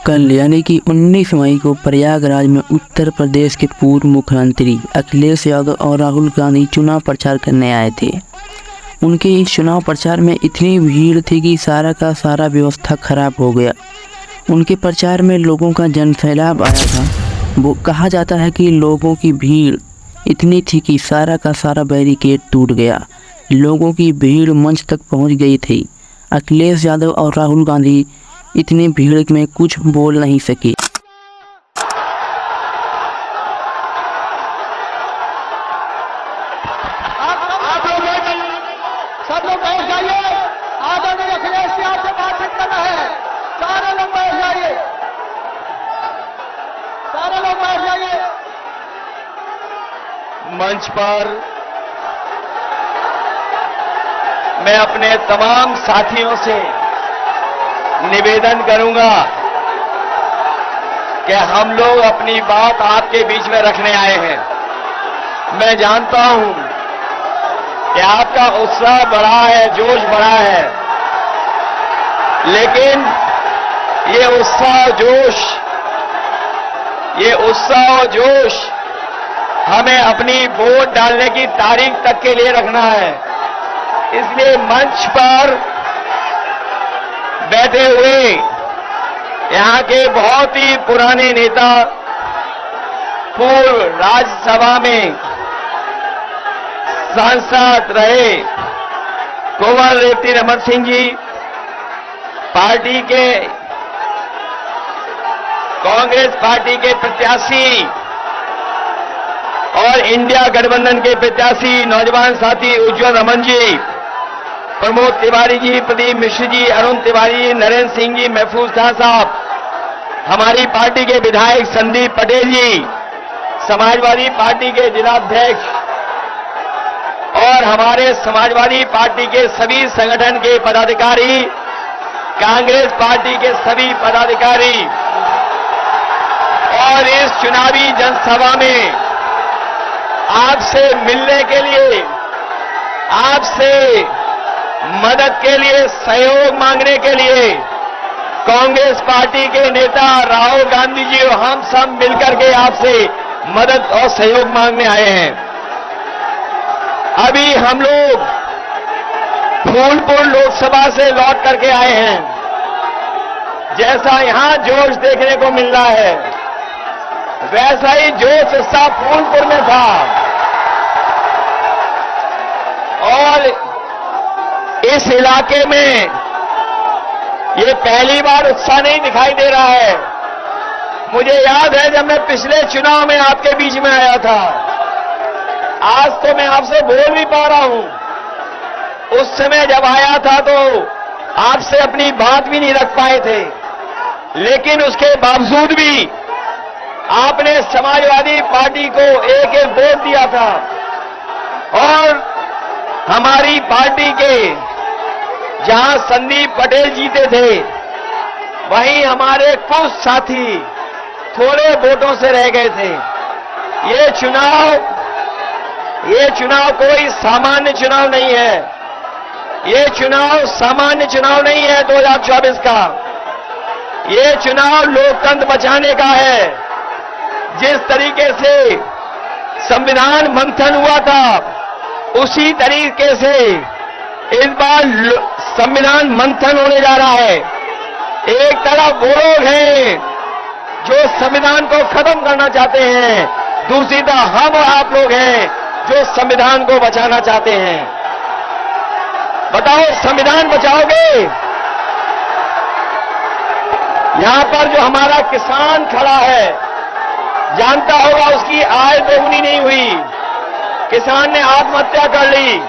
कल यानी कि 19 मई को प्रयागराज में उत्तर प्रदेश के पूर्व मुख्यमंत्री अखिलेश यादव और राहुल गांधी चुनाव प्रचार करने आए थे। उनके इस चुनाव प्रचार में इतनी भीड़ थी कि सारा का सारा व्यवस्था खराब हो गया। उनके प्रचार में लोगों का जनसैलाब आया था। वो कहा जाता है कि लोगों की भीड़ इतनी थी कि सारा का सारा बैरिकेड टूट गया। लोगों की भीड़ मंच तक पहुंच गई थी। अखिलेश यादव और राहुल गांधी इतनी भीड़ में कुछ बोल नहीं सके। सब लोग बैठ जाइए। आदरणीय अखिलेश जी आपसे बातचीत करना है। सारे लोग बैठ जाइए। सारे लोग बैठ जाइए। मंच पर मैं अपने तमाम साथियों से निवेदन करूंगा कि हम लोग अपनी बात आपके बीच में रखने आए हैं। मैं जानता हूं कि आपका उत्साह बढ़ा है, जोश बढ़ा है, लेकिन ये उत्साह और जोश हमें अपनी वोट डालने की तारीख तक के लिए रखना है। इसलिए मंच पर बैठे हुए यहां के बहुत ही पुराने नेता, पूर्व राज्यसभा में सांसद रहे कुंवर रेवती रमन सिंह जी, पार्टी के कांग्रेस पार्टी के प्रत्याशी और इंडिया गठबंधन के प्रत्याशी नौजवान साथी उज्जवल रमन जी, प्रमोद तिवारी जी, प्रदीप मिश्र जी, अरुण तिवारी, नरेंद्र सिंह जी, महफूज शाह साहब, हमारी पार्टी के विधायक संदीप पटेल जी, समाजवादी पार्टी के जिलाध्यक्ष और हमारे समाजवादी पार्टी के सभी संगठन के पदाधिकारी, कांग्रेस पार्टी के सभी पदाधिकारी, और इस चुनावी जनसभा में आपसे मिलने के लिए, आपसे मदद के लिए, सहयोग मांगने के लिए कांग्रेस पार्टी के नेता राहुल गांधी जी और हम सब मिलकर के आपसे मदद और सहयोग मांगने आए हैं। अभी हम लोग फूलपुर लोकसभा से लौट करके आए हैं। जैसा यहां जोश देखने को मिल रहा है, वैसा ही जोश उत्साह फूलपुर में था। और इस इलाके में ये पहली बार उत्साह नहीं दिखाई दे रहा है। मुझे याद है जब मैं पिछले चुनाव में आपके बीच में आया था, आज तो मैं आपसे बोल भी पा रहा हूं। उस समय जब आया था तो आपसे अपनी बात भी नहीं रख पाए थे, लेकिन उसके बावजूद भी आपने समाजवादी पार्टी को एक एक वोट दिया था। और हमारी पार्टी के जहां संदीप पटेल जीते थे, वहीं हमारे कुछ साथी थोड़े वोटों से रह गए थे। ये चुनाव कोई सामान्य चुनाव नहीं है। ये चुनाव सामान्य चुनाव नहीं है 2024 का। ये चुनाव लोकतंत्र बचाने का है। जिस तरीके से संविधान मंथन हुआ था, उसी तरीके से इस बार संविधान मंथन होने जा रहा है। एक तरफ वो लोग हैं जो संविधान को खत्म करना चाहते हैं, दूसरी तरफ हम और आप लोग हैं जो संविधान को बचाना चाहते हैं। बताओ, संविधान बचाओगे? यहां पर जो हमारा किसान खड़ा है, जानता होगा उसकी आय दोगुनी नहीं हुई। किसान ने आत्महत्या कर ली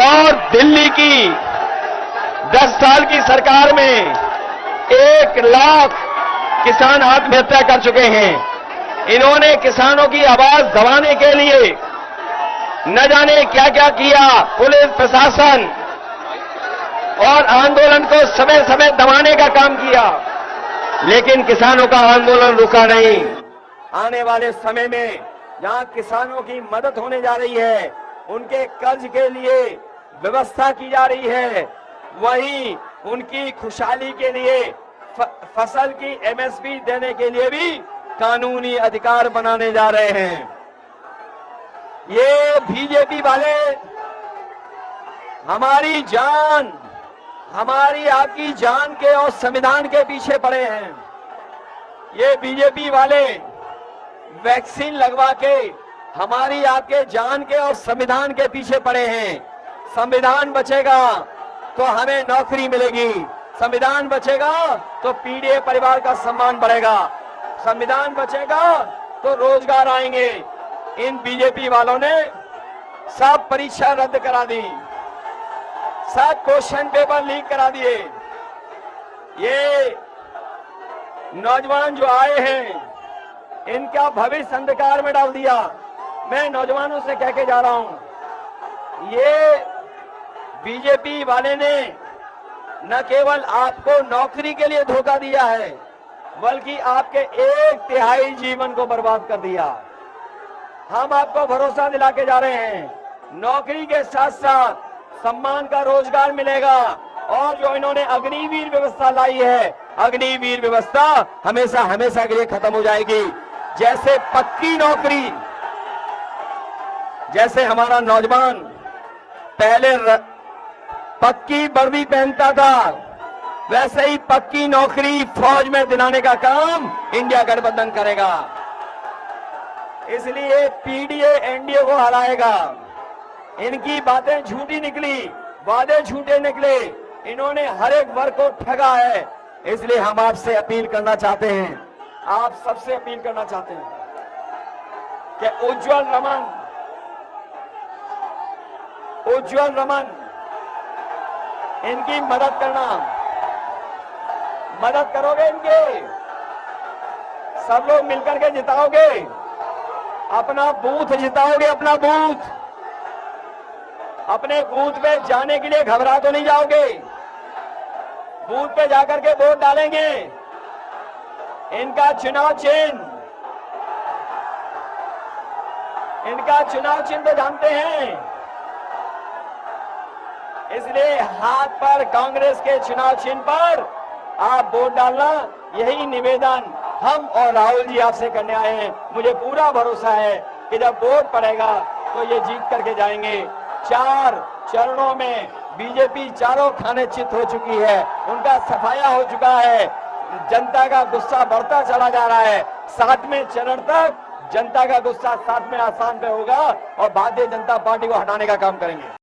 और दिल्ली की 10 साल की सरकार में 1 लाख किसान आत्महत्या कर चुके हैं। इन्होंने किसानों की आवाज दबाने के लिए न जाने क्या क्या किया। पुलिस प्रशासन और आंदोलन को समय समय दबाने का काम किया, लेकिन किसानों का आंदोलन रुका नहीं। आने वाले समय में जहां किसानों की मदद होने जा रही है, उनके कर्ज के लिए व्यवस्था की जा रही है, वहीं उनकी खुशहाली के लिए फसल की एमएसपी देने के लिए भी कानूनी अधिकार बनाने जा रहे हैं। ये बीजेपी वाले हमारी जान, हमारी आपकी जान के और संविधान के पीछे पड़े हैं। ये बीजेपी वाले वैक्सीन लगवा के हमारी आपके जान के और संविधान के पीछे पड़े हैं। संविधान बचेगा तो हमें नौकरी मिलेगी, संविधान बचेगा तो पीड़ित परिवार का सम्मान बढ़ेगा, संविधान बचेगा तो रोजगार आएंगे। इन बीजेपी वालों ने सब परीक्षा रद्द करा दी, सब क्वेश्चन पेपर लीक करा दिए। ये नौजवान जो आए हैं इनका भविष्य अंधकार में डाल दिया। मैं नौजवानों से कह के जा रहा हूं, ये बीजेपी वाले ने न केवल आपको नौकरी के लिए धोखा दिया है, बल्कि आपके 1/3 जीवन को बर्बाद कर दिया। हम आपको भरोसा दिला के जा रहे हैं, नौकरी के साथ साथ सम्मान का रोजगार मिलेगा। और जो इन्होंने अग्निवीर व्यवस्था लाई है, अग्निवीर व्यवस्था हमेशा हमेशा के लिए खत्म हो जाएगी। जैसे पक्की नौकरी, जैसे हमारा नौजवान पहले पक्की वर्दी पहनता था, वैसे ही पक्की नौकरी फौज में दिलाने का काम इंडिया गठबंधन करेगा। इसलिए पीडीए एनडीए को हराएगा। इनकी बातें झूठी निकली, वादे झूठे निकले, इन्होंने हर एक वर्ग को ठगा है। इसलिए हम आपसे अपील करना चाहते हैं, आप सबसे अपील करना चाहते हैं कि उज्जवल रमन इनकी मदद करना, मदद करोगे इनके? सब लोग मिलकर के जिताओगे, अपना बूथ जिताओगे, अपना बूथ। अपने बूथ पे जाने के लिए घबरा तो नहीं जाओगे, बूथ पे जाकर के वोट डालेंगे। इनका चुनाव चिन्ह तो जानते हैं, इसलिए हाथ पर कांग्रेस के चुनाव चिन्ह पर आप वोट डालना, यही निवेदन हम और राहुल जी आपसे करने आए हैं। मुझे पूरा भरोसा है कि जब वोट पड़ेगा तो ये जीत करके जाएंगे। 4 चरणों में बीजेपी चारों खाने चित हो चुकी है, उनका सफाया हो चुका है। जनता का गुस्सा बढ़ता चला जा रहा है। 7वें चरण तक जनता का गुस्सा 7वें आसान पे होगा और भारतीय जनता पार्टी को हटाने का काम करेंगे।